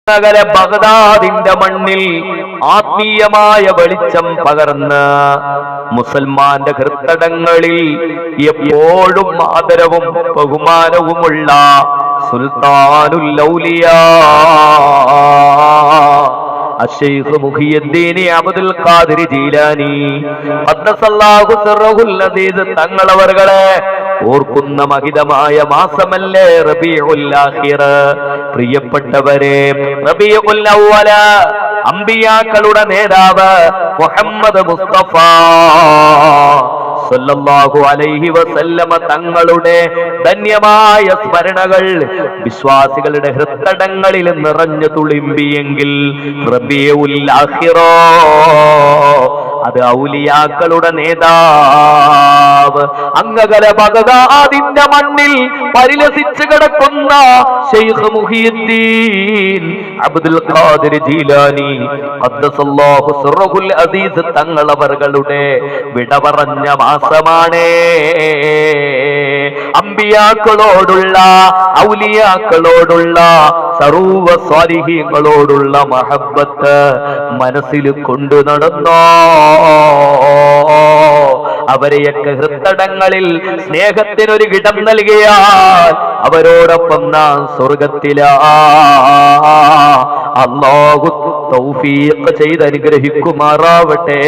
നഗര ബഗ്ദാദിന്റെ മണ്ണിൽ ആത്മീയമായ വെളിച്ചം പകർന്ന് മുസൽമാന്റെ ഹൃത്തടങ്ങളിൽ എപ്പോഴും ആദരവും ബഹുമാനവുമുള്ള സുൽത്താനുൽ ഔലിയാ അശ്ശൈഖ് മുഹിയുദ്ദീൻ അബ്ദുൽ ഖാദിർ ജീലാനി ഖദ്ദസല്ലാഹു സിർറഹുൽ അസീസ് തങ്ങളവർകളെ ഓർക്കുന്ന മഹിതമായ മാസമല്ലേ റബീഉൽ ആഖിർ. പ്രിയപ്പെട്ടവരെ, റബീഉൽ അവ്വൽ അമ്പിയാക്കളുടെ നേതാവ് മുഹമ്മദ് മുസ്തഫ സല്ലല്ലാഹു അലൈഹി വസല്ലമ തങ്ങളുടെ ധന്യമായ സ്മരണകൾ വിശ്വാസികളുടെ ഹൃദയങ്ങളിൽ നിറഞ്ഞു തുളുമ്പിയെങ്കിൽ റബീഉൽ ആഖിർ അത് ഔലിയാക്കളുടെ നേതാവ് അങ്ങകല ബഗ്ദാദിന്റെ മണ്ണിൽ പരിലസിച്ചു കിടക്കുന്ന ശൈഖ് മുഹിയുദ്ദീൻ അബ്ദുൽ ഖാദിർ ജീലാനി ഖദ്ദസല്ലാഹു സിർറഹുൽ അസീസ് തങ്ങളവരുടെ വിട പറഞ്ഞ മാസമാണ്. അമ്പിയാക്കളോടുള്ള ഔലിയാക്കളോടുള്ള സർവ്വ സ്വാലിഹീങ്ങളോടുള്ള മഹബ്ബത്ത് മനസ്സിൽ കൊണ്ടു നടന്നോ? അവരെയൊക്കെ ഹൃത്തടങ്ങളിൽ സ്നേഹത്തിനൊരു ഇടം നൽകിയാൽ അവരോടൊപ്പം നാം സ്വർഗത്തിലാ. അല്ലാഹു തൗഫീഖ് ചെയ്ത് അനുഗ്രഹിക്കുമാറാവട്ടെ.